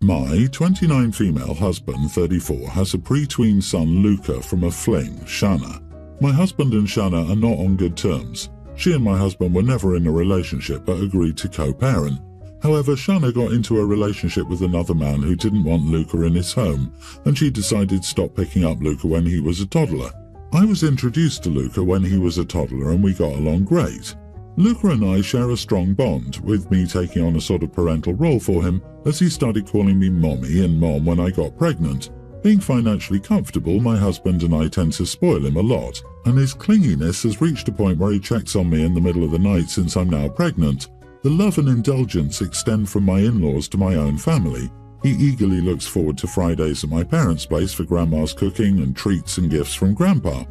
My 29 female husband, 34, has a pre-tween son, Luca, from a fling, Shanna. My husband and Shanna are not on good terms. She and my husband were never in a relationship but agreed to co-parent. However, Shanna got into a relationship with another man who didn't want Luca in his home, and she decided to stop picking up Luca when he was a toddler. I was introduced to Luca when he was a toddler and we got along great. Luca and I share a strong bond, with me taking on a sort of parental role for him as he started calling me mommy and mom when I got pregnant. Being financially comfortable, my husband and I tend to spoil him a lot, and his clinginess has reached a point where he checks on me in the middle of the night since I'm now pregnant. The love and indulgence extend from my in-laws to my own family. He eagerly looks forward to Fridays at my parents' place for Grandma's cooking and treats and gifts from Grandpa.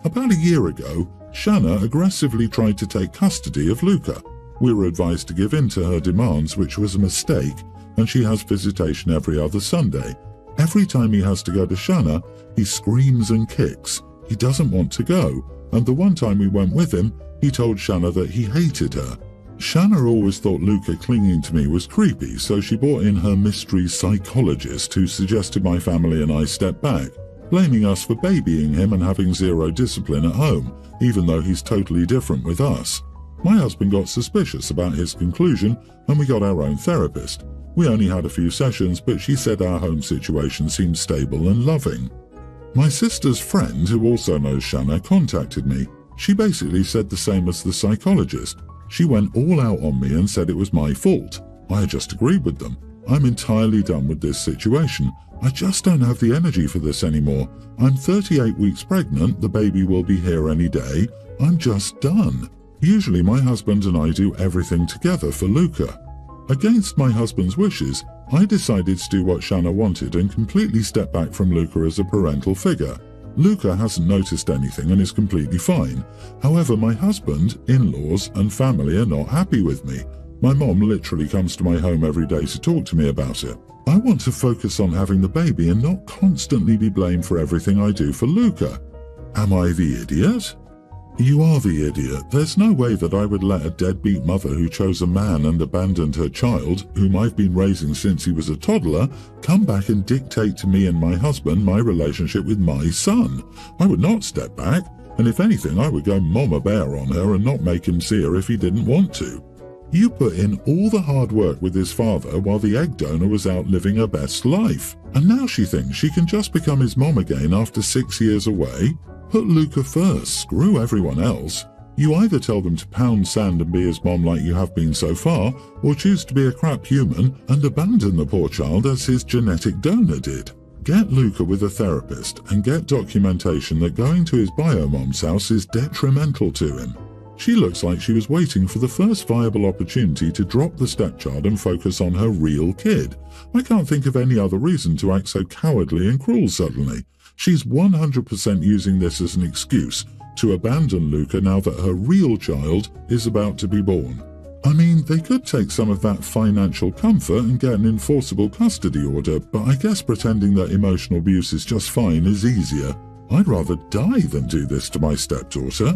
About a year ago, Shanna aggressively tried to take custody of Luca. We were advised to give in to her demands, which was a mistake, and she has visitation every other Sunday. Every time he has to go to Shanna, he screams and kicks. He doesn't want to go, and the one time we went with him, he told Shanna that he hated her. Shanna always thought Luca clinging to me was creepy, so she brought in her mystery psychologist who suggested my family and I step back, blaming us for babying him and having zero discipline at home, even though he's totally different with us. My husband got suspicious about his conclusion and we got our own therapist. We only had a few sessions, but she said our home situation seemed stable and loving. My sister's friend, who also knows Shanna, contacted me. She basically said the same as the psychologist. She went all out on me and said it was my fault. I just agreed with them. I'm entirely done with this situation. I just don't have the energy for this anymore. I'm 38 weeks pregnant, the baby will be here any day. I'm just done. Usually my husband and I do everything together for Luca. Against my husband's wishes, I decided to do what Shanna wanted and completely step back from Luca as a parental figure. Luca hasn't noticed anything and is completely fine. However, my husband, in-laws and family are not happy with me. My mom literally comes to my home every day to talk to me about it. I want to focus on having the baby and not constantly be blamed for everything I do for Luca. Am I the idiot? You are the idiot. There's no way that I would let a deadbeat mother who chose a man and abandoned her child, whom I've been raising since he was a toddler, come back and dictate to me and my husband my relationship with my son. I would not step back, and if anything I would go mama bear on her and not make him see her if he didn't want to. You put in all the hard work with his father while the egg donor was out living her best life, and now she thinks she can just become his mom again after 6 years away? Put Luca first, screw everyone else. You either tell them to pound sand and be his mom like you have been so far, or choose to be a crap human and abandon the poor child as his genetic donor did. Get Luca with a therapist and get documentation that going to his bio-mom's house is detrimental to him. She looks like she was waiting for the first viable opportunity to drop the stepchild and focus on her real kid. I can't think of any other reason to act so cowardly and cruel suddenly. She's 100% using this as an excuse to abandon Luca now that her real child is about to be born. I mean, they could take some of that financial comfort and get an enforceable custody order, but I guess pretending that emotional abuse is just fine is easier. I'd rather die than do this to my stepdaughter.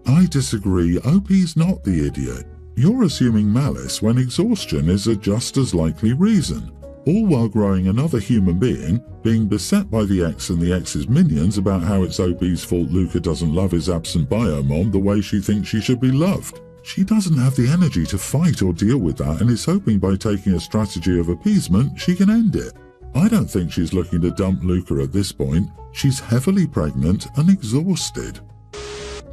I disagree. OP's not the idiot. You're assuming malice when exhaustion is a just as likely reason. All while growing another human being beset by the ex and the ex's minions about how it's OP's fault Luca doesn't love his absent bio-mom the way she thinks she should be loved. She doesn't have the energy to fight or deal with that and is hoping by taking a strategy of appeasement she can end it. I don't think she's looking to dump Luca at this point. She's heavily pregnant and exhausted.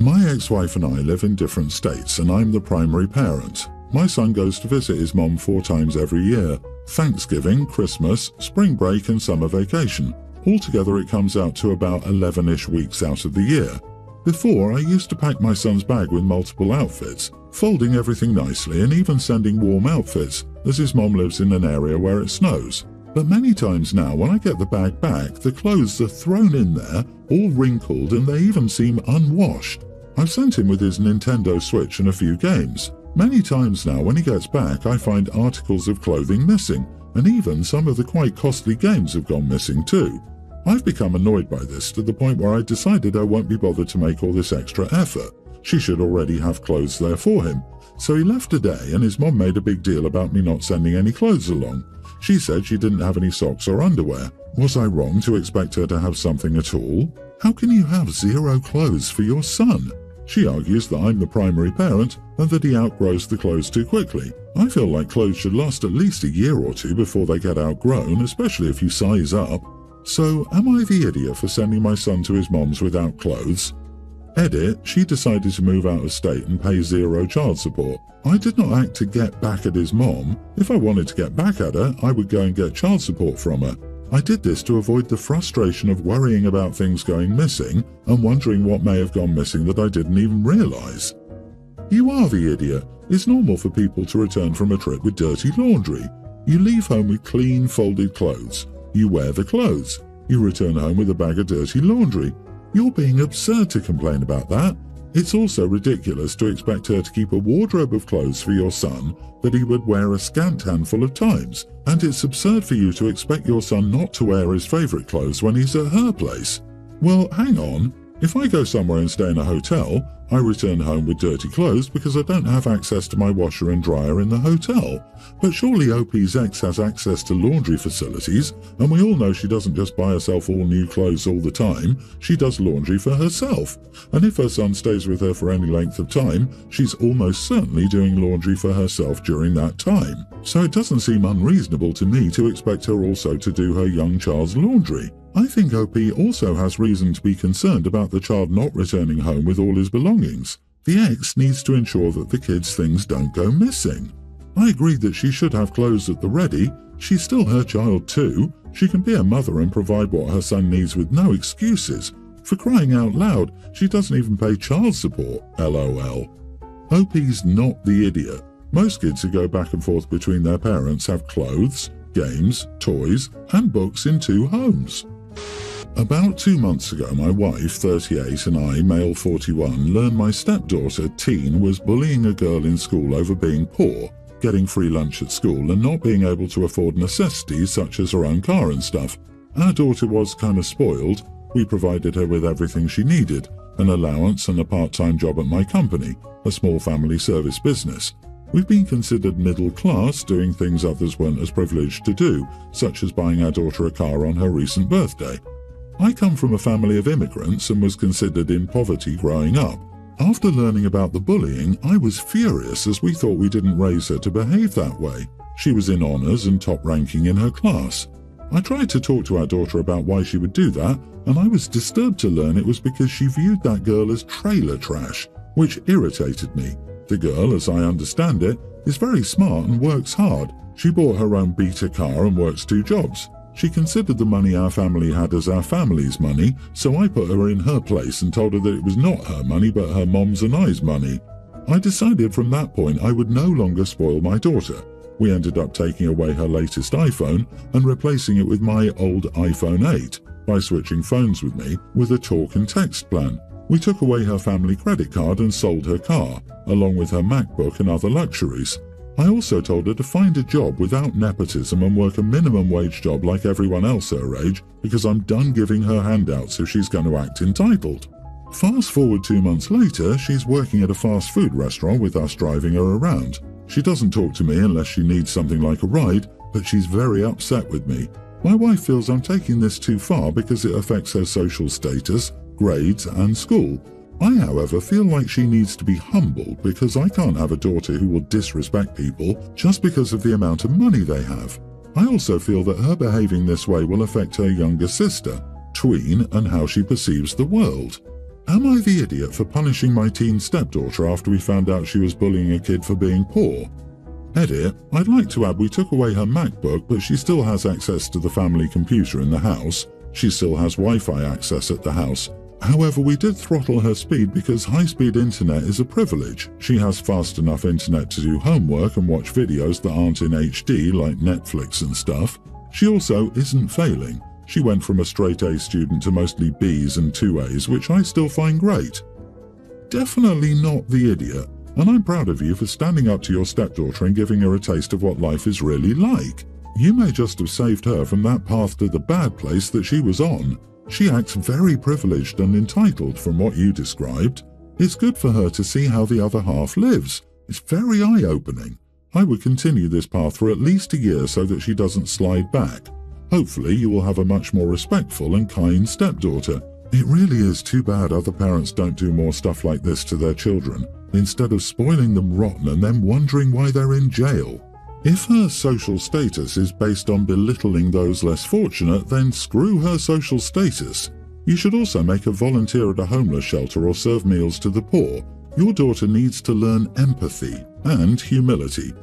My ex-wife and I live in different states and I'm the primary parent. My son goes to visit his mom 4 times every year. Thanksgiving, Christmas, spring break and summer vacation. Altogether it comes out to about 11-ish weeks out of the year. Before, I used to pack my son's bag with multiple outfits, folding everything nicely and even sending warm outfits, as his mom lives in an area where it snows. But many times now when I get the bag back, the clothes are thrown in there, all wrinkled, and they even seem unwashed. I've sent him with his Nintendo Switch and a few games. Many times now when he gets back I find articles of clothing missing, and even some of the quite costly games have gone missing too. I've become annoyed by this to the point where I decided I won't be bothered to make all this extra effort. She should already have clothes there for him. So he left a day and his mom made a big deal about me not sending any clothes along. She said she didn't have any socks or underwear. Was I wrong to expect her to have something at all? How can you have 0 clothes for your son? She argues that I'm the primary parent and that he outgrows the clothes too quickly. I feel like clothes should last at least a year or two before they get outgrown, especially if you size up. So, am I the idiot for sending my son to his mom's without clothes? Edit, she decided to move out of state and pay 0 child support. I did not act to get back at his mom. If I wanted to get back at her, I would go and get child support from her. I did this to avoid the frustration of worrying about things going missing and wondering what may have gone missing that I didn't even realize. You are the idiot. It's normal for people to return from a trip with dirty laundry. You leave home with clean, folded clothes. You wear the clothes. You return home with a bag of dirty laundry. You're being absurd to complain about that. It's also ridiculous to expect her to keep a wardrobe of clothes for your son that he would wear a scant handful of times, and it's absurd for you to expect your son not to wear his favourite clothes when he's at her place. Well, hang on. If I go somewhere and stay in a hotel, I return home with dirty clothes because I don't have access to my washer and dryer in the hotel. But surely OP's ex has access to laundry facilities, and we all know she doesn't just buy herself all new clothes all the time, she does laundry for herself. And if her son stays with her for any length of time, she's almost certainly doing laundry for herself during that time. So it doesn't seem unreasonable to me to expect her also to do her young child's laundry. I think OP also has reason to be concerned about the child not returning home with all his belongings. The ex needs to ensure that the kid's things don't go missing. I agree that she should have clothes at the ready. She's still her child too. She can be a mother and provide what her son needs with no excuses. For crying out loud, she doesn't even pay child support, LOL. OP's not the idiot. Most kids who go back and forth between their parents have clothes, games, toys, and books in 2 homes. About 2 months ago, my wife, 38, and I, male 41, learned my stepdaughter, teen, was bullying a girl in school over being poor, getting free lunch at school, and not being able to afford necessities such as her own car and stuff. Our daughter was kind of spoiled. We provided her with everything she needed, an allowance and a part-time job at my company, a small family service business. We've been considered middle class, doing things others weren't as privileged to do, such as buying our daughter a car on her recent birthday. I come from a family of immigrants and was considered in poverty growing up. After learning about the bullying, I was furious as we thought we didn't raise her to behave that way. She was in honours and top ranking in her class. I tried to talk to our daughter about why she would do that, and I was disturbed to learn it was because she viewed that girl as trailer trash, which irritated me. The girl, as I understand it, is very smart and works hard. She bought her own beta car and works 2 jobs. She considered the money our family had as our family's money, so I put her in her place and told her that it was not her money but her mom's and I's money. I decided from that point I would no longer spoil my daughter. We ended up taking away her latest iPhone and replacing it with my old iPhone 8 by switching phones with me with a talk and text plan. We took away her family credit card and sold her car, along with her MacBook and other luxuries. I also told her to find a job without nepotism and work a minimum wage job like everyone else her age, because I'm done giving her handouts if she's going to act entitled. Fast forward 2 months later, she's working at a fast food restaurant with us driving her around. She doesn't talk to me unless she needs something like a ride, but she's very upset with me. My wife feels I'm taking this too far because it affects her social status, grades, and school. I, however, feel like she needs to be humbled because I can't have a daughter who will disrespect people just because of the amount of money they have. I also feel that her behaving this way will affect her younger sister, tween, and how she perceives the world. Am I the idiot for punishing my teen stepdaughter after we found out she was bullying a kid for being poor? Edit, I'd like to add we took away her MacBook, but she still has access to the family computer in the house. She still has Wi-Fi access at the house. However, we did throttle her speed because high-speed internet is a privilege. She has fast enough internet to do homework and watch videos that aren't in HD like Netflix and stuff. She also isn't failing. She went from a straight A student to mostly B's and 2 A's, which I still find great. Definitely not the idiot, and I'm proud of you for standing up to your stepdaughter and giving her a taste of what life is really like. You may just have saved her from that path to the bad place that she was on. She acts very privileged and entitled from what you described. It's good for her to see how the other half lives. It's very eye-opening. I would continue this path for at least a year so that she doesn't slide back. Hopefully you will have a much more respectful and kind stepdaughter. It really is too bad other parents don't do more stuff like this to their children, instead of spoiling them rotten and then wondering why they're in jail. If her social status is based on belittling those less fortunate, then screw her social status. You should also make her volunteer at a homeless shelter or serve meals to the poor. Your daughter needs to learn empathy and humility.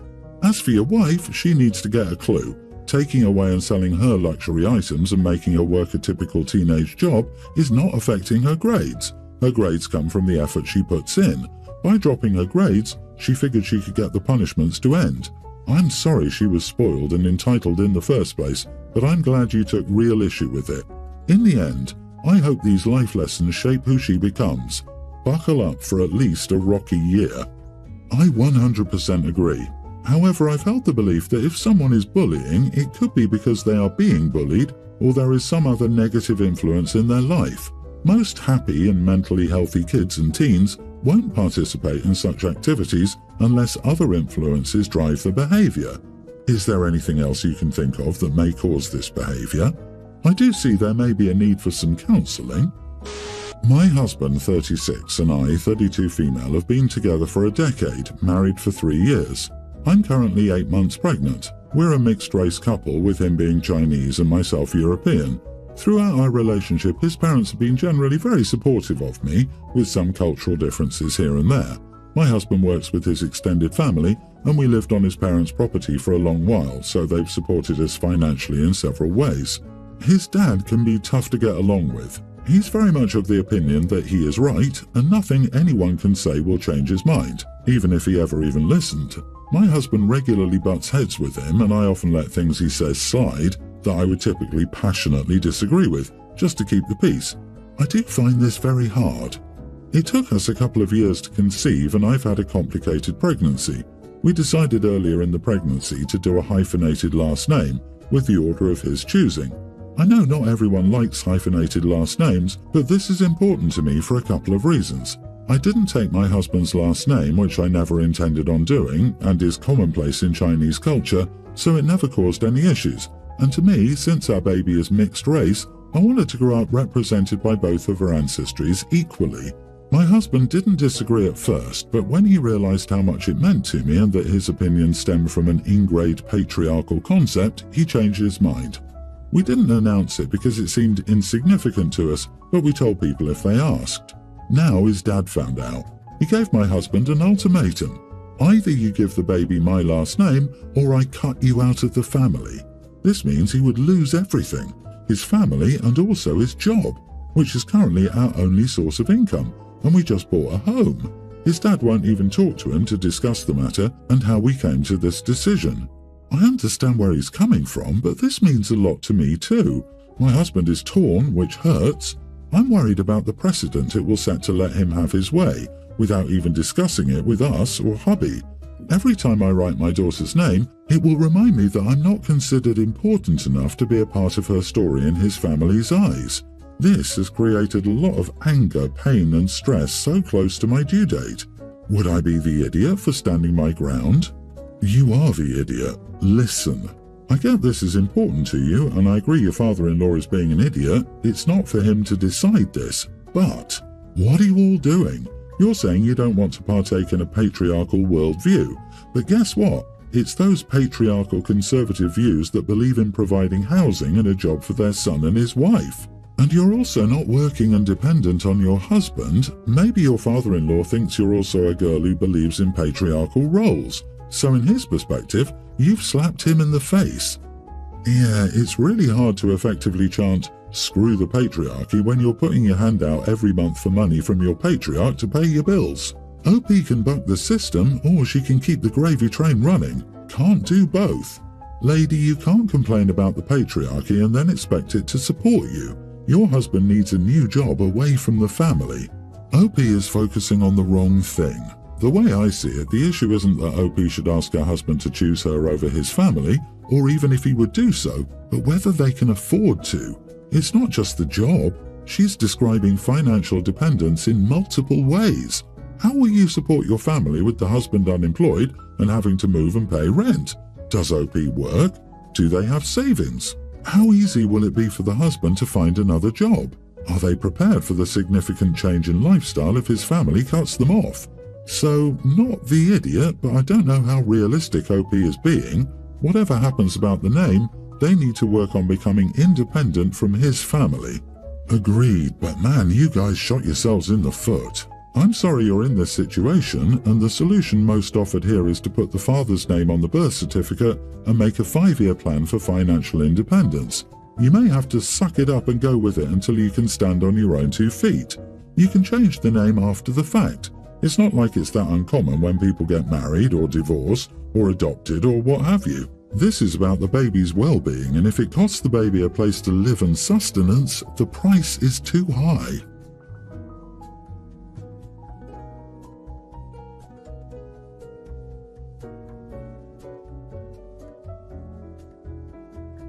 As for your wife, she needs to get a clue. Taking away and selling her luxury items and making her work a typical teenage job is not affecting her grades. Her grades come from the effort she puts in. By dropping her grades, she figured she could get the punishments to end. I'm sorry she was spoiled and entitled in the first place, but I'm glad you took real issue with it. In the end, I hope these life lessons shape who she becomes. Buckle up for at least a rocky year. I 100% agree. However, I've held the belief that if someone is bullying, it could be because they are being bullied or there is some other negative influence in their life. Most happy and mentally healthy kids and teens won't participate in such activities unless other influences drive the behavior. Is there anything else you can think of that may cause this behavior? I do see there may be a need for some counselling. My husband, 36, and I, 32 female, have been together for a decade, married for 3 years. I'm currently 8 months pregnant. We're a mixed-race couple, with him being Chinese and myself European. Throughout our relationship, his parents have been generally very supportive of me, with some cultural differences here and there. My husband works with his extended family, and we lived on his parents' property for a long while, so they've supported us financially in several ways. His dad can be tough to get along with. He's very much of the opinion that he is right, and nothing anyone can say will change his mind, even if he ever even listened. My husband regularly butts heads with him, and I often let things he says slide that I would typically passionately disagree with, just to keep the peace. I do find this very hard. It took us a couple of years to conceive, and I've had a complicated pregnancy. We decided earlier in the pregnancy to do a hyphenated last name, with the order of his choosing. I know not everyone likes hyphenated last names, but this is important to me for a couple of reasons. I didn't take my husband's last name, which I never intended on doing, and is commonplace in Chinese culture, so it never caused any issues. And to me, since our baby is mixed race, I wanted to grow up represented by both of her ancestries equally. My husband didn't disagree at first, but when he realized how much it meant to me and that his opinion stemmed from an ingrained patriarchal concept, he changed his mind. We didn't announce it because it seemed insignificant to us, but we told people if they asked. Now his dad found out. He gave my husband an ultimatum. Either you give the baby my last name, or I cut you out of the family. This means he would lose everything, his family and also his job, which is currently our only source of income, and we just bought a home. His dad won't even talk to him to discuss the matter and how we came to this decision. I understand where he's coming from, but this means a lot to me too. My husband is torn, which hurts. I'm worried about the precedent it will set to let him have his way, without even discussing it with us or hubby. Every time I write my daughter's name, it will remind me that I'm not considered important enough to be a part of her story in his family's eyes. This has created a lot of anger, pain and stress so close to my due date. Would I be the idiot for standing my ground? You are the idiot. Listen. I get this is important to you, and I agree your father-in-law is being an idiot. It's not for him to decide this. But what are you all doing? You're saying you don't want to partake in a patriarchal worldview. But guess what? It's those patriarchal conservative views that believe in providing housing and a job for their son and his wife. And you're also not working and dependent on your husband. Maybe your father-in-law thinks you're also a girl who believes in patriarchal roles. So in his perspective, you've slapped him in the face. Yeah, it's really hard to effectively chant, "Screw the patriarchy," when you're putting your hand out every month for money from your patriarch to pay your bills. OP can buck the system, or she can keep the gravy train running. Can't do both. Lady, you can't complain about the patriarchy and then expect it to support you. Your husband needs a new job away from the family. OP is focusing on the wrong thing. The way I see it, the issue isn't that OP should ask her husband to choose her over his family, or even if he would do so, but whether they can afford to. It's not just the job. She's describing financial dependence in multiple ways. How will you support your family with the husband unemployed and having to move and pay rent? Does OP work? Do they have savings? How easy will it be for the husband to find another job? Are they prepared for the significant change in lifestyle if his family cuts them off? So, not the idiot, but I don't know how realistic OP is being. Whatever happens about the name, they need to work on becoming independent from his family. Agreed, but man, you guys shot yourselves in the foot. I'm sorry you're in this situation, and the solution most offered here is to put the father's name on the birth certificate and make a 5-year plan for financial independence. You may have to suck it up and go with it until you can stand on your own 2 feet. You can change the name after the fact. It's not like it's that uncommon when people get married or divorced or adopted or what have you. This is about the baby's well-being, and if it costs the baby a place to live and sustenance, the price is too high.